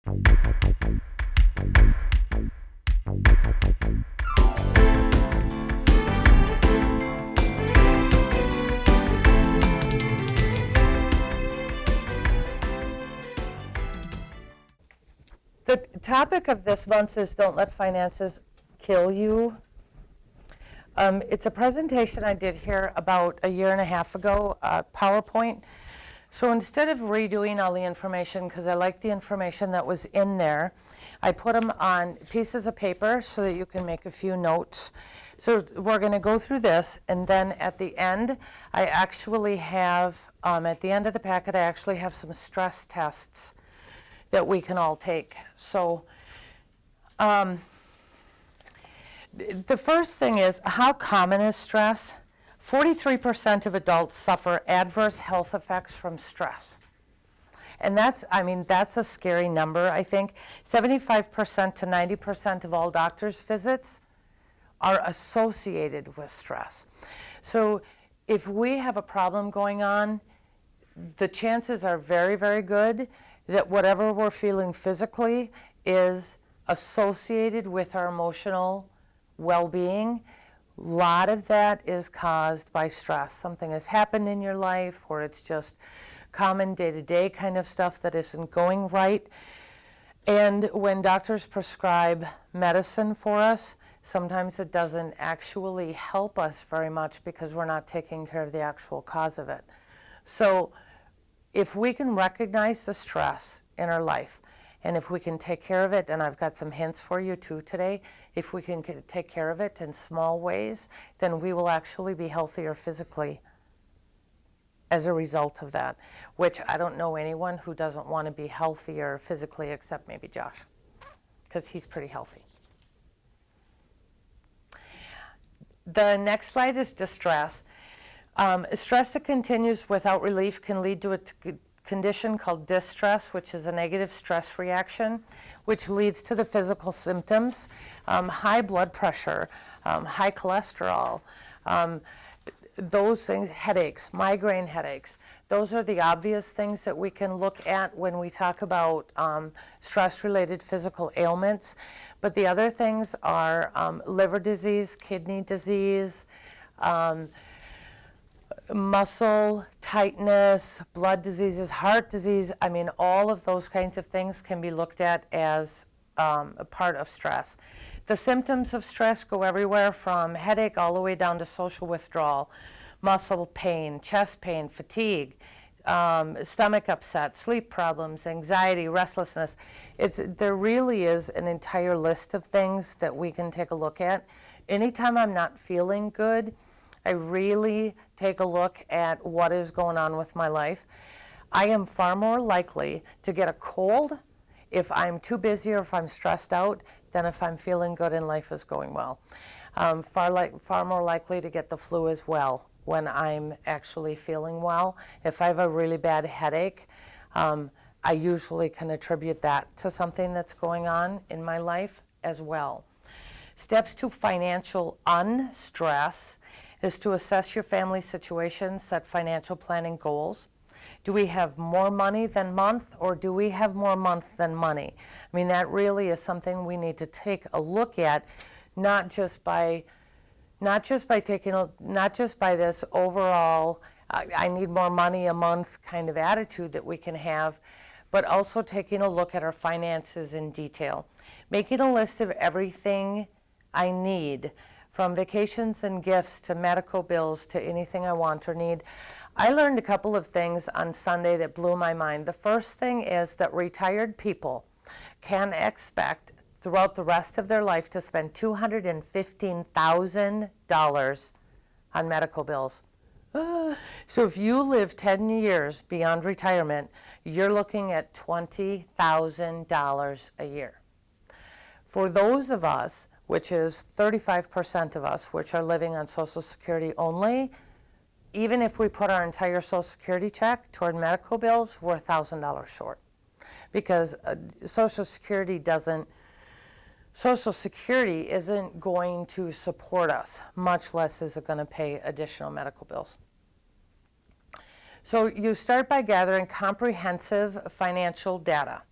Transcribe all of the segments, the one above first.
The topic of this month is Don't Let Finances Kill You. It's a presentation I did here about a year and a half ago, PowerPoint. So instead of redoing all the information, because I like the information that was in there, I put them on pieces of paper so that you can make a few notes. So we're going to go through this, and then at the end, I actually have, at the end of the packet, I actually have some stress tests that we can all take. So the first thing is, how common is stress? 43% of adults suffer adverse health effects from stress. And that's a scary number, I think. 75% to 90% of all doctor's visits are associated with stress. So if we have a problem going on, the chances are very, very good that whatever we're feeling physically is associated with our emotional well-being. A lot of that is caused by stress. Something has happened in your life, or it's just common day-to-day kind of stuff that isn't going right. And when doctors prescribe medicine for us, sometimes it doesn't actually help us very much because we're not taking care of the actual cause of it. So if we can recognize the stress in our life, and if we can take care of it, and I've got some hints for you too today, if we can take care of it in small ways, then we will actually be healthier physically as a result of that, which I don't know anyone who doesn't want to be healthier physically except maybe Josh, because he's pretty healthy. The next slide is distress. Stress that continues without relief can lead to a condition called distress, which is a negative stress reaction, which leads to the physical symptoms, high blood pressure, high cholesterol, those things, headaches, migraine headaches. Those are the obvious things that we can look at when we talk about stress-related physical ailments. But the other things are liver disease, kidney disease, muscle tightness, blood diseases, heart disease. I mean, all of those kinds of things can be looked at as a part of stress. The symptoms of stress go everywhere from headache all the way down to social withdrawal, muscle pain, chest pain, fatigue, stomach upset, sleep problems, anxiety, restlessness. There really is an entire list of things that we can take a look at. Anytime I'm not feeling good, I really take a look at what is going on with my life. I am far more likely to get a cold if I'm too busy or if I'm stressed out than if I'm feeling good and life is going well. Far more likely to get the flu as well when I'm actually feeling well. If I have a really bad headache, I usually can attribute that to something that's going on in my life as well. Steps to financial unstress is to assess your family situation, set financial planning goals. Do we have more money than month, or do we have more month than money? I mean, that really is something we need to take a look at, not just by this overall I need more money a month kind of attitude that we can have, but also taking a look at our finances in detail. Making a list of everything I need, from vacations and gifts to medical bills to anything I want or need. I learned a couple of things on Sunday that blew my mind. The first thing is that retired people can expect throughout the rest of their life to spend $215,000 on medical bills. So if you live 10 years beyond retirement, you're looking at $20,000 a year. For those of us, which is 35% of us, which are living on Social Security only, even if we put our entire Social Security check toward medical bills, we're $1,000 short. Because Social Security isn't going to support us, much less is it going to pay additional medical bills. So you start by gathering comprehensive financial data.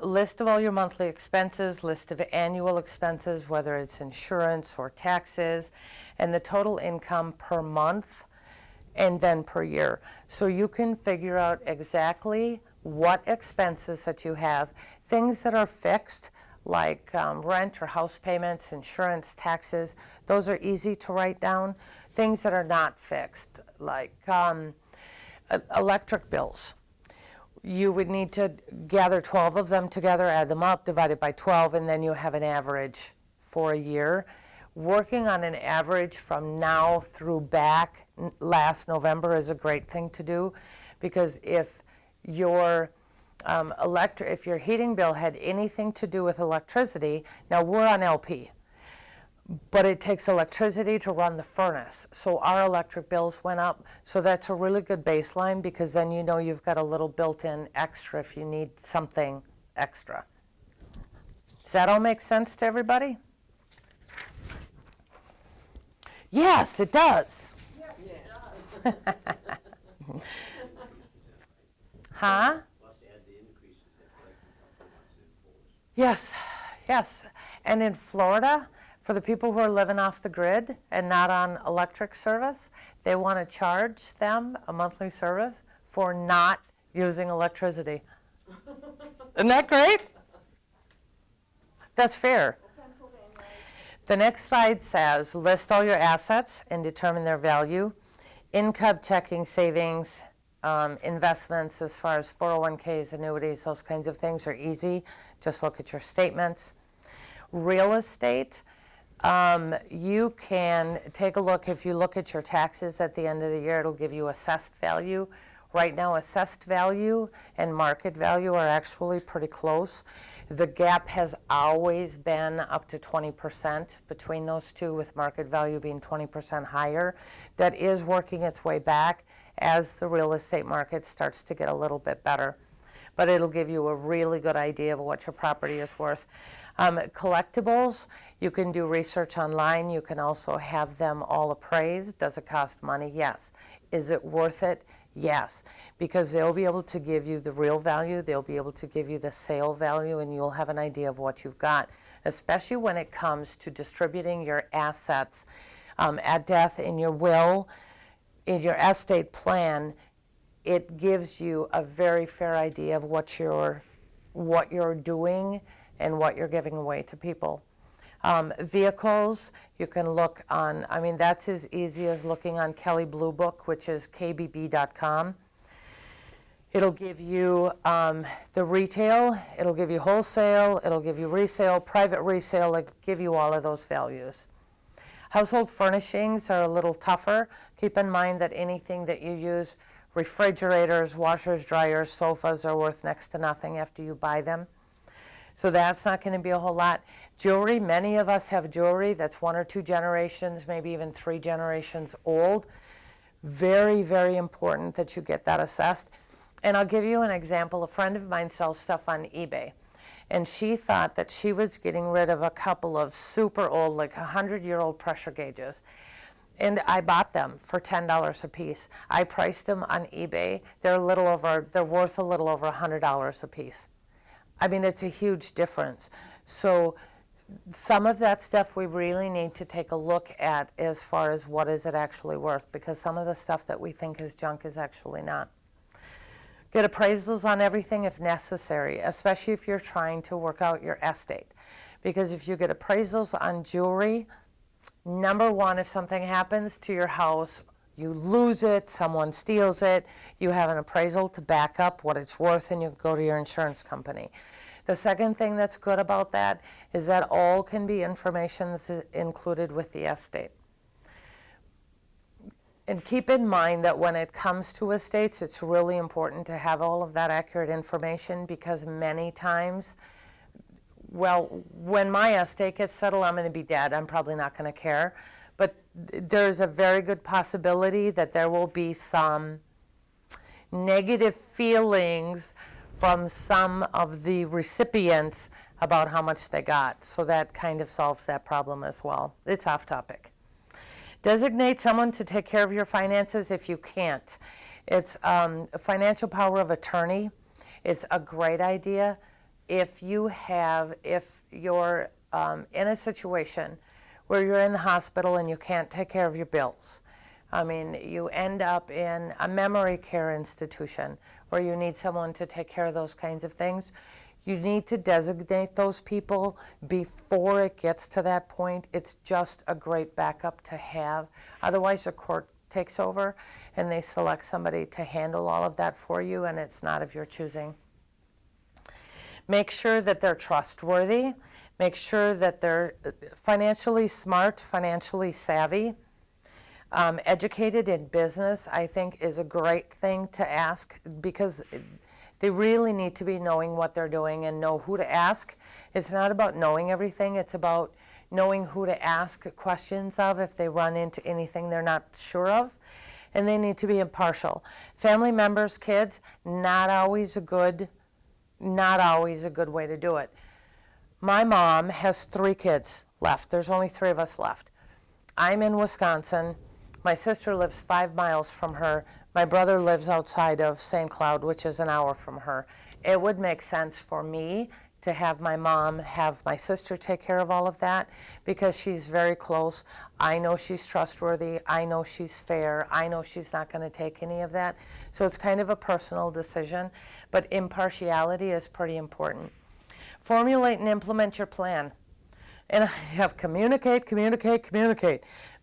List of all your monthly expenses, list of annual expenses, whether it's insurance or taxes, and the total income per month and then per year. So you can figure out exactly what expenses that you have, things that are fixed, like rent or house payments, insurance, taxes. Those are easy to write down. Things that are not fixed, like electric bills. You would need to gather 12 of them together, add them up, divide it by 12, and then you have an average for a year. Working on an average from now through back last November is a great thing to do, because if your if your heating bill had anything to do with electricity, now we're on LP, but it takes electricity to run the furnace. So our electric bills went up. So that's a really good baseline, because then you know you've got a little built-in extra if you need something extra. Does that all make sense to everybody? Yes, it does. Yes, it does. Huh? Yes, yes. And in Florida, for the people who are living off the grid and not on electric service, they want to charge them a monthly service for not using electricity. Isn't that great? That's fair. The next slide says, list all your assets and determine their value. Income, checking, savings, investments as far as 401ks, annuities, those kinds of things are easy. Just look at your statements. Real estate, you can take a look. If you look at your taxes at the end of the year, it'll give you assessed value. Right now, assessed value and market value are actually pretty close. The gap has always been up to 20% between those two, with market value being 20% higher. That is working its way back as the real estate market starts to get a little bit better. But it'll give you a really good idea of what your property is worth. Collectibles, you can do research online. You can also have them all appraised. Does it cost money? Yes. Is it worth it? Yes, because they'll be able to give you the real value, they'll be able to give you the sale value, and you'll have an idea of what you've got, especially when it comes to distributing your assets at death in your will, in your estate plan. It gives you a very fair idea of what you're doing and what you're giving away to people. Vehicles, you can look on, I mean, that's as easy as looking on Kelley Blue Book, which is kbb.com. It'll give you the retail, it'll give you wholesale, it'll give you resale, private resale, it'll give you all of those values. Household furnishings are a little tougher. Keep in mind that anything that you use, refrigerators, washers, dryers, sofas, are worth next to nothing after you buy them. So that's not going to be a whole lot. Jewelry, many of us have jewelry that's 1 or 2 generations, maybe even 3 generations old. Very, very important that you get that assessed. And I'll give you an example. A friend of mine sells stuff on eBay, and she thought that she was getting rid of a couple of super old, like 100-year-old pressure gauges. And I bought them for $10 a piece. I priced them on eBay. They're worth a little over $100 a piece. I mean, it's a huge difference. So some of that stuff we really need to take a look at as far as what is it actually worth, because some of the stuff that we think is junk is actually not. Get appraisals on everything if necessary, especially if you're trying to work out your estate. Because if you get appraisals on jewelry, number one, if something happens to your house, you lose it, someone steals it, you have an appraisal to back up what it's worth, and you go to your insurance company. The second thing that's good about that is that all can be information that's included with the estate. And keep in mind that when it comes to estates, it's really important to have all of that accurate information, because many times, well, when my estate gets settled, I'm going to be dead. I'm probably not going to care. But there's a very good possibility that there will be some negative feelings from some of the recipients about how much they got. So that kind of solves that problem as well. It's off topic. Designate someone to take care of your finances if you can't. It's a financial power of attorney. It's a great idea. if you're in a situation where you're in the hospital and you can't take care of your bills. I mean, you end up in a memory care institution where you need someone to take care of those kinds of things. You need to designate those people before it gets to that point. It's just a great backup to have. Otherwise, the court takes over and they select somebody to handle all of that for you, and it's not of your choosing. Make sure that they're trustworthy. Make sure that they're financially smart, financially savvy. Educated in business, I think, is a great thing to ask, because they really need to be knowing what they're doing and know who to ask. It's not about knowing everything. It's about knowing who to ask questions of if they run into anything they're not sure of. And they need to be impartial. Family members, kids, not always a good way to do it. My mom has 3 kids left. There's only 3 of us left. I'm in Wisconsin. My sister lives 5 miles from her. My brother lives outside of St. Cloud, which is an hour from her. It would make sense for me to have my mom have my sister take care of all of that, because she's very close. I know she's trustworthy. I know she's fair. I know she's not going to take any of that. So it's kind of a personal decision, but impartiality is pretty important. Formulate and implement your plan. And I have communicate,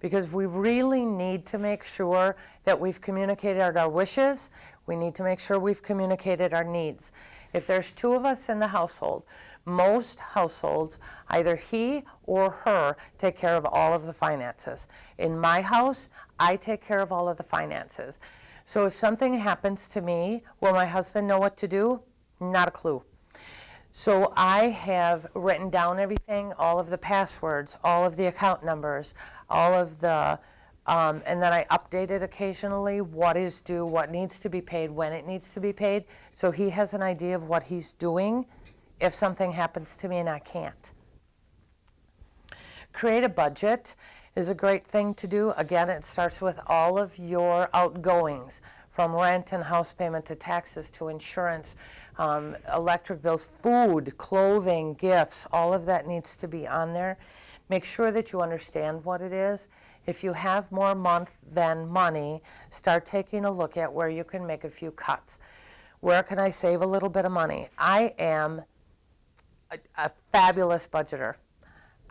because we really need to make sure that we've communicated our wishes. We need to make sure we've communicated our needs. If there's 2 of us in the household, most households, either he or her take care of all of the finances. In my house, I take care of all of the finances. So if something happens to me, will my husband know what to do? Not a clue. So I have written down everything, all of the passwords, all of the account numbers, all of the, and then I update it occasionally, what is due, what needs to be paid, when it needs to be paid, so he has an idea of what he's doing if something happens to me and I can't. Create a budget is a great thing to do. Again, it starts with all of your outgoings, from rent and house payment to taxes to insurance, electric bills, food, clothing, gifts, all of that needs to be on there. Make sure that you understand what it is. If you have more month than money, start taking a look at where you can make a few cuts. Where can I save a little bit of money? I am a fabulous budgeter.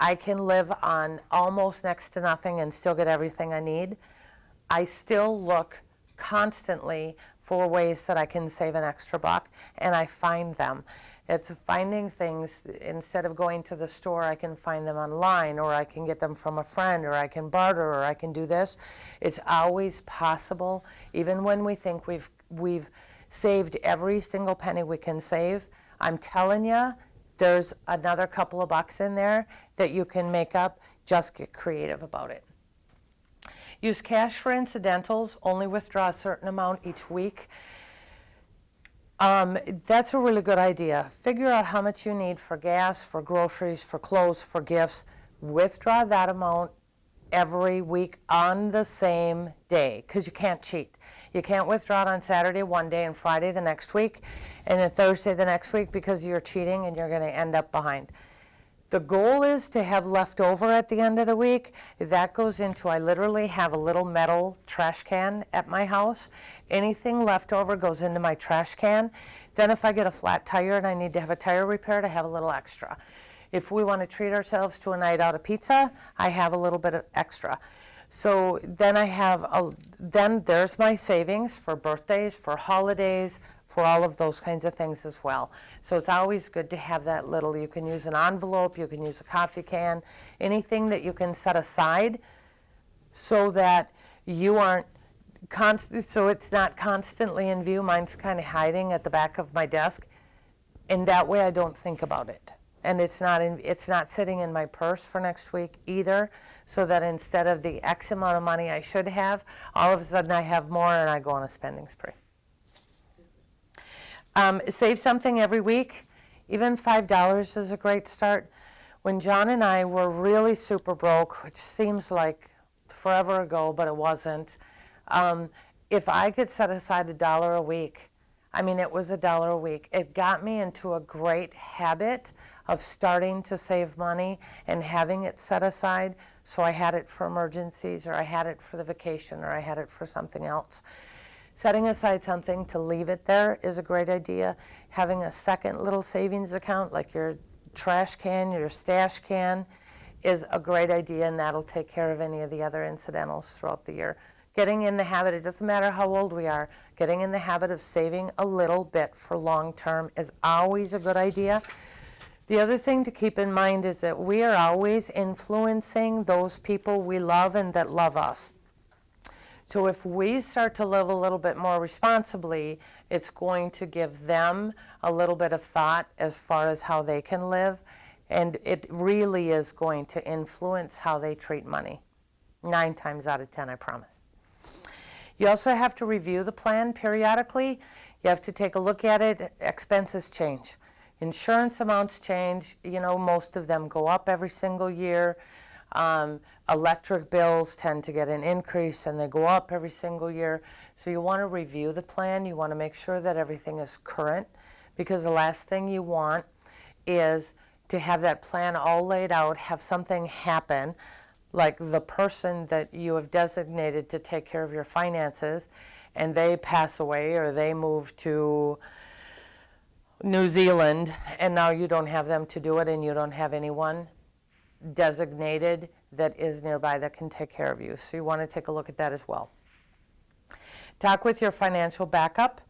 I can live on almost next to nothing and still get everything I need. I still look constantly for ways that I can save an extra buck, and I find them. It's finding things. Instead of going to the store, I can find them online, or I can get them from a friend, or I can barter, or I can do this. It's always possible. Even when we think we've saved every single penny we can save, I'm telling you, there's another couple of bucks in there that you can make up. Just get creative about it. Use cash for incidentals. Only withdraw a certain amount each week. That's a really good idea. Figure out how much you need for gas, for groceries, for clothes, for gifts. Withdraw that amount every week on the same day, because you can't cheat. You can't withdraw it on Saturday one day and Friday the next week, and then Thursday the next week, because you're cheating and you're going to end up behind. The goal is to have left over at the end of the week. That goes into, I literally have a little metal trash can at my house. Anything left over goes into my trash can. Then if I get a flat tire and I need to have a tire repaired, I have a little extra. If we want to treat ourselves to a night out of pizza, I have a little bit of extra. So then then there's my savings for birthdays, for holidays, for all of those kinds of things as well. So it's always good to have that little. You can use an envelope, you can use a coffee can, anything that you can set aside so that you aren't so it's not constantly in view. Mine's kind of hiding at the back of my desk, and that way I don't think about it. And it's not sitting in my purse for next week either, so that instead of the X amount of money I should have, all of a sudden I have more and I go on a spending spree. Save something every week. Even $5 is a great start. When John and I were really super broke, which seems like forever ago, but it wasn't, if I could set aside $1 a week, I mean, it was $1 a week. It got me into a great habit of starting to save money and having it set aside, so I had it for emergencies, or I had it for the vacation, or I had it for something else. Setting aside something to leave it there is a great idea. Having a second little savings account, like your trash can, your stash can, is a great idea, and that'll take care of any of the other incidentals throughout the year. Getting in the habit, it doesn't matter how old we are, getting in the habit of saving a little bit for long term is always a good idea. The other thing to keep in mind is that we are always influencing those people we love and that love us. So if we start to live a little bit more responsibly, it's going to give them a little bit of thought as far as how they can live, and it really is going to influence how they treat money. 9 times out of 10, I promise. You also have to review the plan periodically. You have to take a look at it. Expenses change. Insurance amounts change. You know, most of them go up every single year. Electric bills tend to get an increase and they go up every single year. So you want to review the plan. You want to make sure that everything is current, because the last thing you want is to have that plan all laid out, have something happen, like the person that you have designated to take care of your finances, and they pass away or they move to New Zealand, and now you don't have them to do it, and you don't have anyone designated that is nearby that can take care of you. So you want to take a look at that as well. Talk with your financial backup.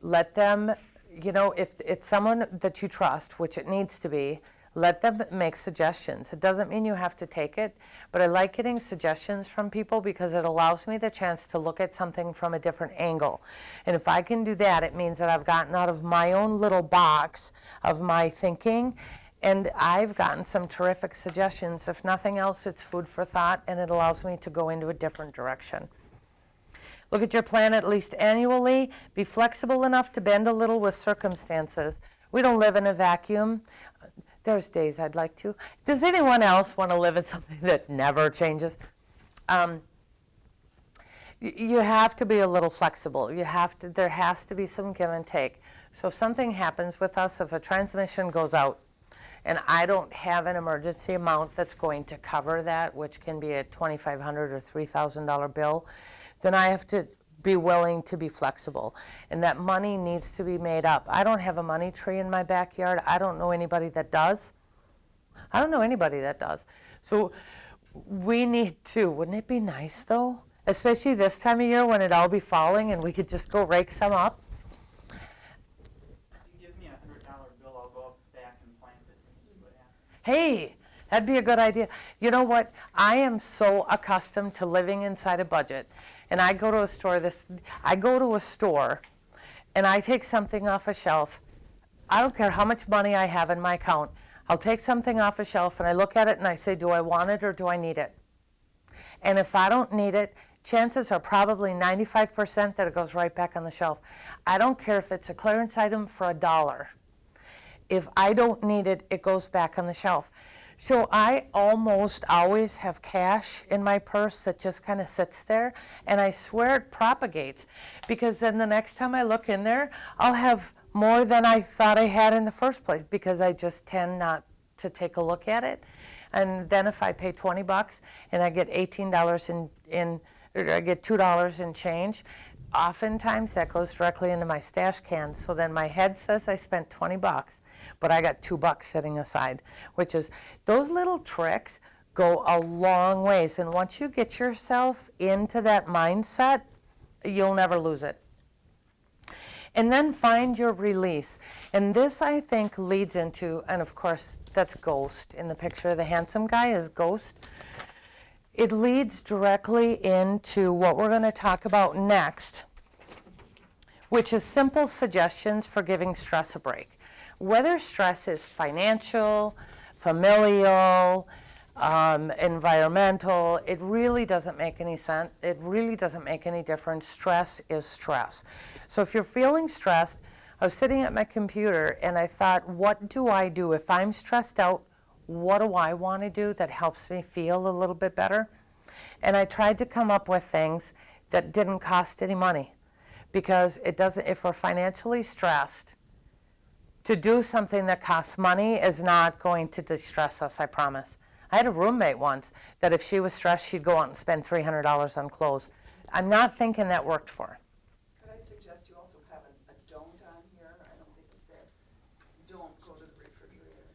Let them, you know, if it's someone that you trust, which it needs to be, let them make suggestions. It doesn't mean you have to take it, but I like getting suggestions from people because it allows me the chance to look at something from a different angle. And if I can do that, it means that I've gotten out of my own little box of my thinking, and I've gotten some terrific suggestions. If nothing else, it's food for thought, and it allows me to go into a different direction. Look at your plan at least annually. Be flexible enough to bend a little with circumstances. We don't live in a vacuum. There's days I'd like to. Does anyone else want to live in something that never changes? You have to be a little flexible. There has to be some give and take. So if something happens with us, if a transmission goes out, and I don't have an emergency amount that's going to cover that, which can be a $2,500 or $3,000 bill, then I have to be willing to be flexible, and that money needs to be made up. I don't have a money tree in my backyard. I don't know anybody that does. So we need to. Wouldn't it be nice though? Especially this time of year when it'd all be falling and we could just go rake some up. If you give me a $100 bill, I'll go up back and plant it and see what happens. Hey, that'd be a good idea. You know what? I am so accustomed to living inside a budget. And I go to a store and I take something off a shelf. I don't care how much money I have in my account. I'll take something off a shelf and I look at it and I say, do I want it or do I need it? And if I don't need it, chances are probably 95% that it goes right back on the shelf. I don't care if it's a clearance item for $1. If I don't need it, it goes back on the shelf. So I almost always have cash in my purse that just kind of sits there, and I swear it propagates, because then the next time I look in there, I'll have more than I thought I had in the first place, because I just tend not to take a look at it. And then if I pay $20 and I get $18 or I get $2 in change, oftentimes that goes directly into my stash can. So then my head says I spent $20. But I got $2 sitting aside, which is, those little tricks go a long ways. And once you get yourself into that mindset, you'll never lose it. And then find your release. And this, I think, leads into, and of course, that's Ghost in the picture. The handsome guy is Ghost. It leads directly into what we're going to talk about next, which is simple suggestions for giving stress a break. Whether stress is financial, familial, environmental, it really doesn't make any sense. It really doesn't make any difference. Stress is stress. So if you're feeling stressed, I was sitting at my computer and I thought, what do I do? If I'm stressed out, what do I want to do that helps me feel a little bit better? And I tried to come up with things that didn't cost any money. because it doesn't, if we're financially stressed, to do something that costs money is not going to distress us, I promise. I had a roommate once that if she was stressed, she'd go out and spend $300 on clothes. I'm not thinking that worked for her. Could I suggest you also have a don't on here? I don't think it's there. Don't go to the refrigerator.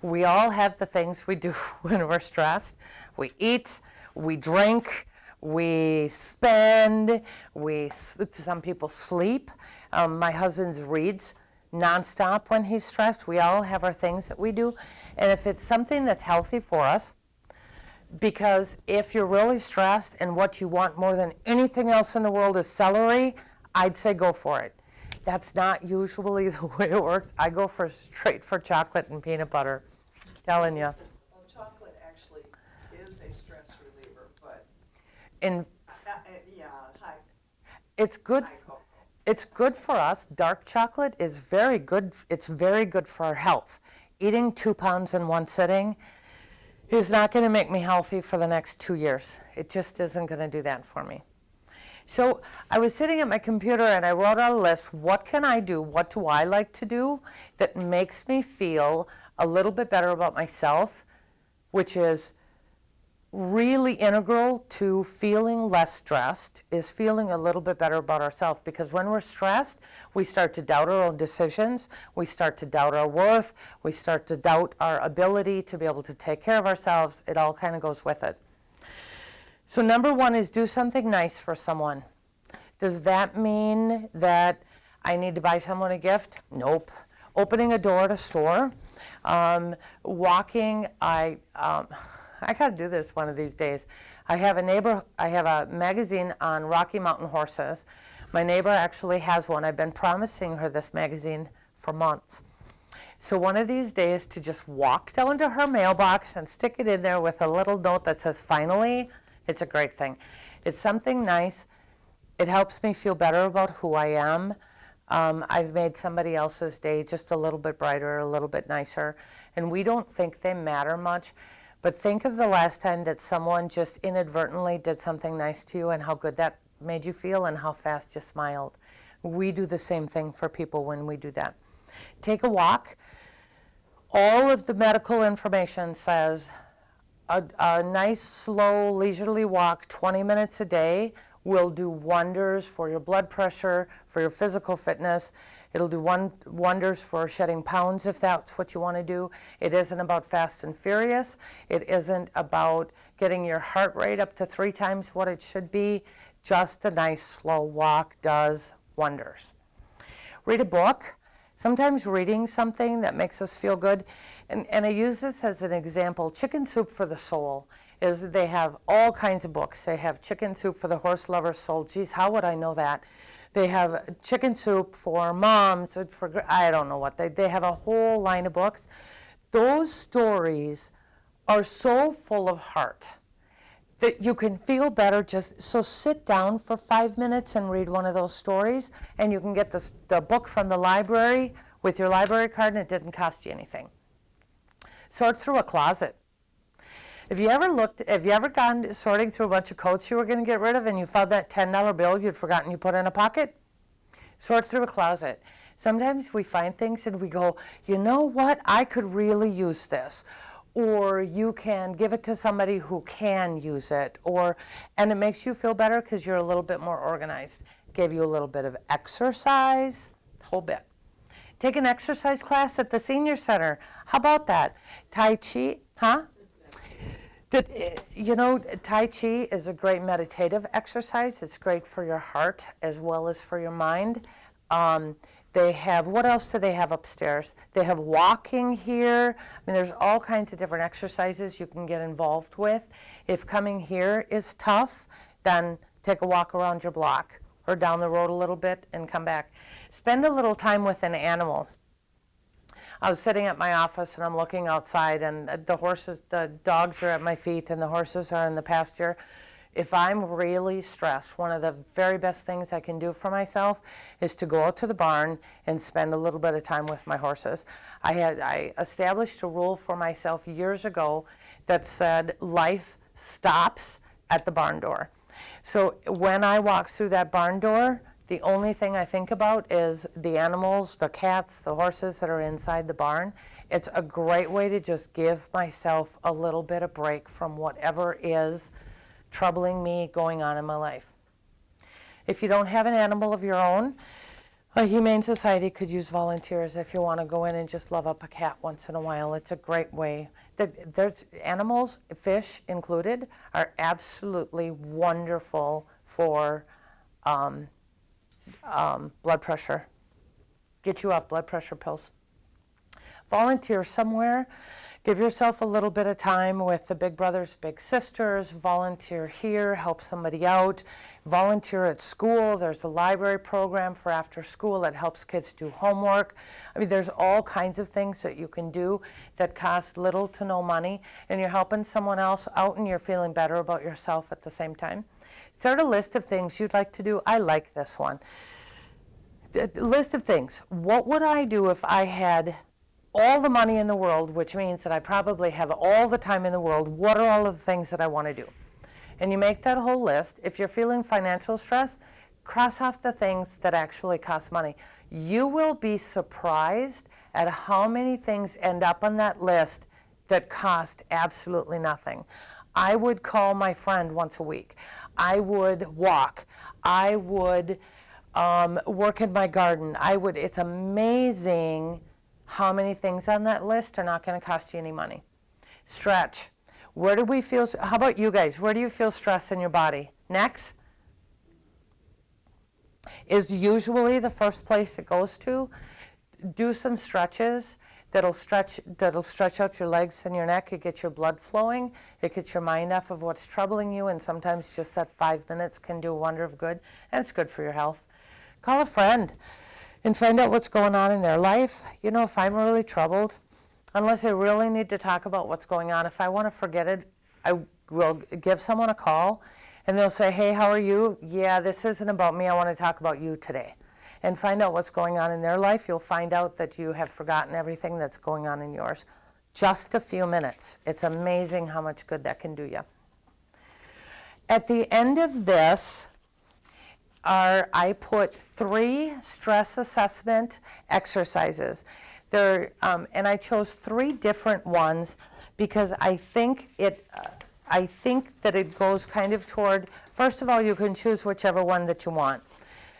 We all have the things we do when we're stressed. We eat, we drink, we spend, some people sleep. My husband reads nonstop when he's stressed. We all have our things that we do. And if it's something that's healthy for us, because if you're really stressed and what you want more than anything else in the world is celery, I'd say go for it. That's not usually the way it works. I go straight for chocolate and peanut butter. Telling you. Well, chocolate actually is a stress reliever, but yeah, it's good. high cocoa. It's good for us. Dark chocolate is very good. It's very good for our health. Eating 2 pounds in one sitting is not going to make me healthy for the next 2 years. It just isn't going to do that for me. So I was sitting at my computer and I wrote out a list. What can I do? What do I like to do that makes me feel a little bit better about myself, which is really integral to feeling less stressed, is feeling a little bit better about ourselves. Because when we're stressed, we start to doubt our own decisions, we start to doubt our worth, we start to doubt our ability to be able to take care of ourselves. It all kind of goes with it. So number one is do something nice for someone. Does that mean that I need to buy someone a gift? Nope. Opening a door at a store, walking. I got to do this one of these days. I have a magazine on Rocky Mountain horses. My neighbor actually has one. I've been promising her this magazine for months. So one of these days to just walk down to her mailbox and stick it in there with a little note that says, finally, it's a great thing. It's something nice. It helps me feel better about who I am. I've made somebody else's day just a little bit brighter, a little bit nicer. And we don't think they matter much. But think of the last time that someone just inadvertently did something nice to you and how good that made you feel and how fast you smiled. We do the same thing for people when we do that. Take a walk. All of the medical information says a nice, slow, leisurely walk, 20 minutes a day, will do wonders for your blood pressure, for your physical fitness. It'll do wonders for shedding pounds if that's what you want to do. It isn't about fast and furious. It isn't about getting your heart rate up to 3 times what it should be. Just a nice slow walk does wonders. Read a book. Sometimes reading something that makes us feel good, and I use this as an example. Chicken Soup for the Soul is they have all kinds of books. They have Chicken Soup for the Horse Lover's Soul. Geez, how would I know that? They have Chicken Soup for moms, for I don't know what. They have a whole line of books. Those stories are so full of heart that you can feel better. So sit down for 5 minutes and read one of those stories, and you can get the book from the library with your library card, and it didn't cost you anything. Sort through a closet. Have you ever gone sorting through a bunch of coats you were going to get rid of and you found that $10 bill you'd forgotten you put in a pocket? Sort through a closet. Sometimes we find things and we go, you know what, I could really use this. Or you can give it to somebody who can use it. And it makes you feel better because you're a little bit more organized. Give you a little bit of exercise, whole bit. Take an exercise class at the senior center. How about that? Tai Chi, huh? Tai Chi is a great meditative exercise. It's great for your heart as well as for your mind. They have, what else do they have upstairs? They have walking here. I mean, there's all kinds of different exercises you can get involved with. If coming here is tough, then take a walk around your block or down the road a little bit and come back. Spend a little time with an animal. I was sitting at my office and I'm looking outside and the dogs are at my feet and the horses are in the pasture. If I'm really stressed, one of the very best things I can do for myself is to go out to the barn and spend a little bit of time with my horses. I established a rule for myself years ago that said life stops at the barn door. So when I walk through that barn door, the only thing I think about is the animals, the cats, the horses that are inside the barn. It's a great way to just give myself a little bit of break from whatever is troubling me going on in my life. If you don't have an animal of your own, a Humane Society could use volunteers if you want to go in and just love up a cat once in a while. It's a great way. There's animals, fish included, are absolutely wonderful for blood pressure. Get you off blood pressure pills. Volunteer somewhere. Give yourself a little bit of time with the big brothers, big sisters. Volunteer here, help somebody out. Volunteer at school. There's a library program for after school that helps kids do homework. I mean, there's all kinds of things that you can do that cost little to no money, and you're helping someone else out and you're feeling better about yourself at the same time. Start a list of things you'd like to do. I like this one. List of things. What would I do if I had all the money in the world, which means that I probably have all the time in the world? What are all of the things that I want to do? And you make that whole list. If you're feeling financial stress, cross off the things that actually cost money. You will be surprised at how many things end up on that list that cost absolutely nothing. I would call my friend once a week. I would walk. I would work in my garden. It's amazing how many things on that list are not going to cost you any money. Stretch. Where do we feel, how about you guys? Where do you feel stress in your body? Next is usually the first place it goes to. Do some stretches that'll stretch out your legs and your neck. It gets your blood flowing. It gets your mind off of what's troubling you, and sometimes just that 5 minutes can do a wonder of good, and it's good for your health. Call a friend and find out what's going on in their life. You know, if I'm really troubled, unless I really need to talk about what's going on, if I want to forget it, I will give someone a call, and they'll say, hey, how are you? Yeah, this isn't about me. I want to talk about you today. And find out what's going on in their life. You'll find out that you have forgotten everything that's going on in yours. Just a few minutes. It's amazing how much good that can do you. At the end of this, I put 3 stress assessment exercises. And I chose 3 different ones because I think that it goes kind of toward, first of all, you can choose whichever one that you want.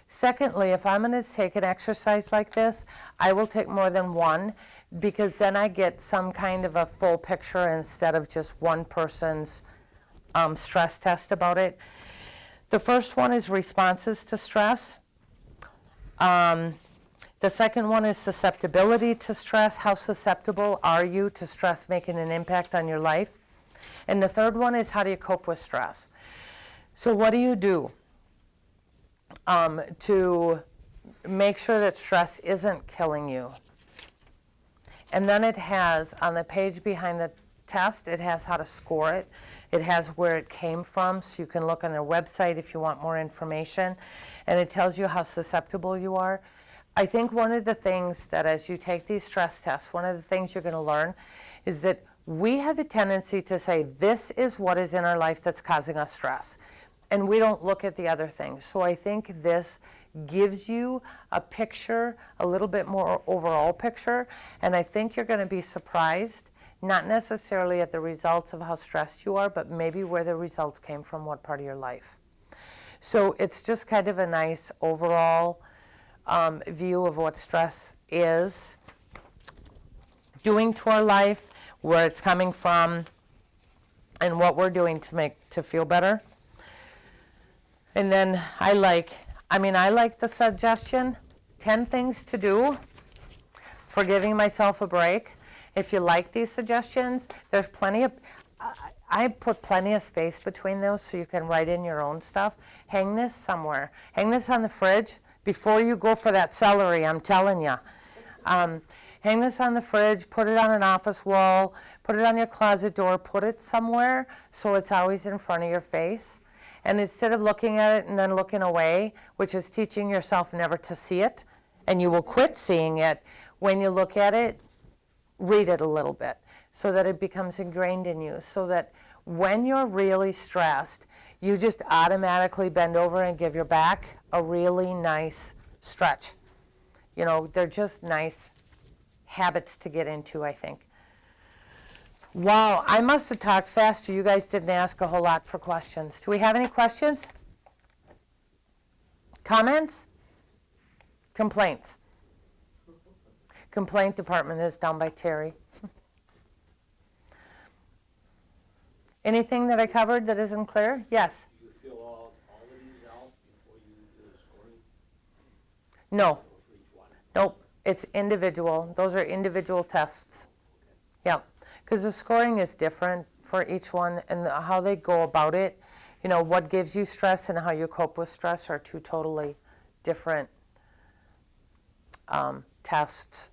Secondly, if I'm going to take an exercise like this, I will take more than one, because then I get some kind of a full picture instead of just one person's stress test about it. The first one is responses to stress. The second one is susceptibility to stress. How susceptible are you to stress making an impact on your life? And the third one is how do you cope with stress? So what do you do to make sure that stress isn't killing you? And then it has, on the page behind the test, it has how to score it. It has where it came from, so you can look on their website if you want more information. And it tells you how susceptible you are. I think one of the things that as you take these stress tests, one of the things you're going to learn is that we have a tendency to say, this is what is in our life that's causing us stress. And we don't look at the other things. So I think this gives you a picture, a little bit more overall picture. And I think you're going to be surprised, not necessarily at the results of how stressed you are, but maybe where the results came from, what part of your life. So it's just kind of a nice overall view of what stress is doing to our life, where it's coming from, and what we're doing to feel better. And then I like the suggestion, 10 things to do for giving myself a break. If you like these suggestions, there's plenty of, I put plenty of space between those so you can write in your own stuff. Hang this somewhere. Hang this on the fridge before you go for that celery, I'm telling you. Hang this on the fridge, put it on an office wall, put it on your closet door, put it somewhere so it's always in front of your face. And instead of looking at it and then looking away, which is teaching yourself never to see it, and you will quit seeing it, when you look at it, read it a little bit so that it becomes ingrained in you, so that when you're really stressed, you just automatically bend over and give your back a really nice stretch. You know, they're just nice habits to get into, I think. Wow, I must have talked faster. You guys didn't ask a whole lot for questions. Do we have any questions? Comments? Complaints? Complaint department is down by Terry. Anything that I covered that isn't clear? Yes? Do you fill all of these out before you do the scoring? No. Or for each one? Nope. It's individual. Those are individual tests. Yeah. Because the scoring is different for each one, and how they go about it, you know, what gives you stress and how you cope with stress are two totally different tests.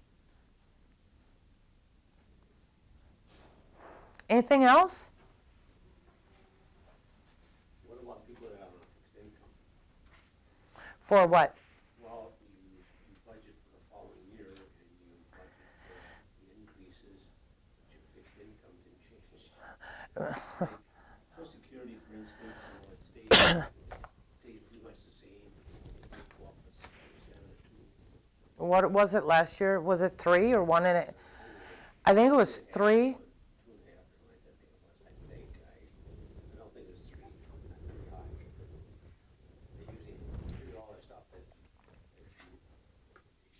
Anything else? What about people that are on a fixed income? For what? Well, you budget for the following year and you budget for the increases, but your fixed income didn't change. Social Security, for instance, you know, it stays pretty much the same. It go up a percent or 2. What was it last year? Was it 3 or 1 and a? I think it was 3. 2.5 or I think. I don't think it was 3. Pretty high. They usually do all the stuff that you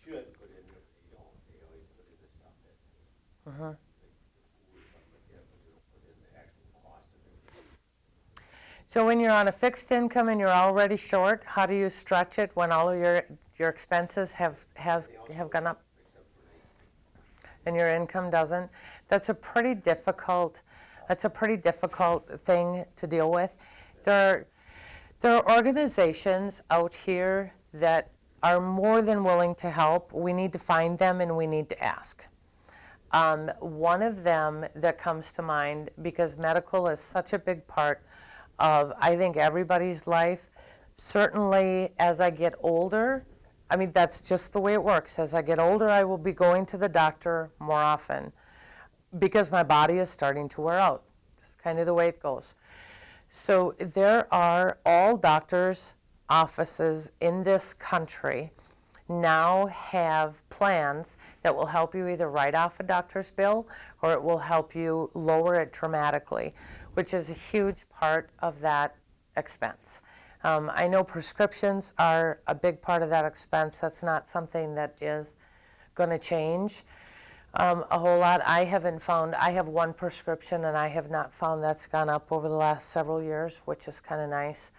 should put in, but they don't. They always put in the stuff that like the food or something like that, but they don't put in the actual cost of everything. So when you're on a fixed income and you're already short, how do you stretch it when all of your expenses have gone up Except for and your income doesn't? That's a pretty difficult thing to deal with. There are organizations out here that are more than willing to help. We need to find them and we need to ask. One of them that comes to mind, because medical is such a big part of, I think, everybody's life, certainly as I get older, I mean, that's just the way it works. As I get older, I will be going to the doctor more often because my body is starting to wear out. It's kind of the way it goes. So there are all doctors' offices in this country now have plans that will help you either write off a doctor's bill or it will help you lower it dramatically, which is a huge part of that expense. I know prescriptions are a big part of that expense. That's not something that is going to change a whole lot. I have one prescription and I have not found that's gone up over the last several years, which is kind of nice.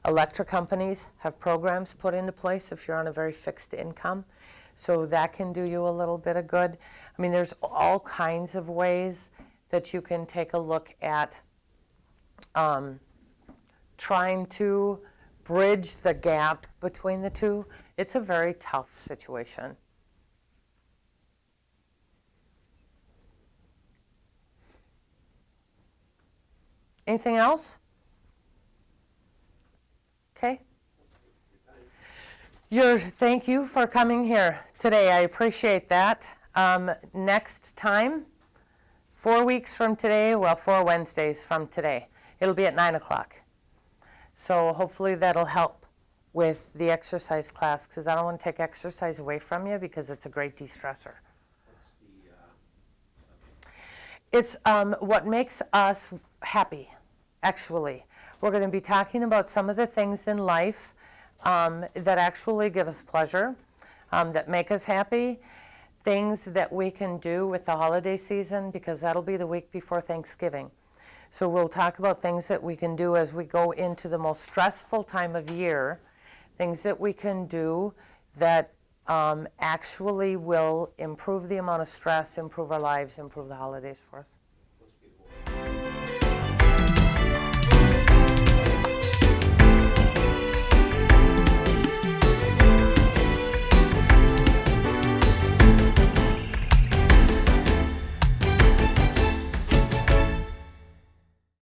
Electric companies have programs put into place if you're on a very fixed income. So that can do you a little bit of good. I mean, there's all kinds of ways that you can take a look at trying to bridge the gap between the two. It's a very tough situation. Anything else? Okay. Thank you for coming here today. I appreciate that. Next time, 4 weeks from today, well, 4 Wednesdays from today, it'll be at 9 o'clock. So hopefully that'll help with the exercise class, because I don't want to take exercise away from you because it's a great de-stressor. What's the It's what makes us happy, actually. We're going to be talking about some of the things in life that actually give us pleasure, that make us happy, things that we can do with the holiday season, because that'll be the week before Thanksgiving. So we'll talk about things that we can do as we go into the most stressful time of year, things that we can do that actually will improve the amount of stress, improve our lives, improve the holidays for us.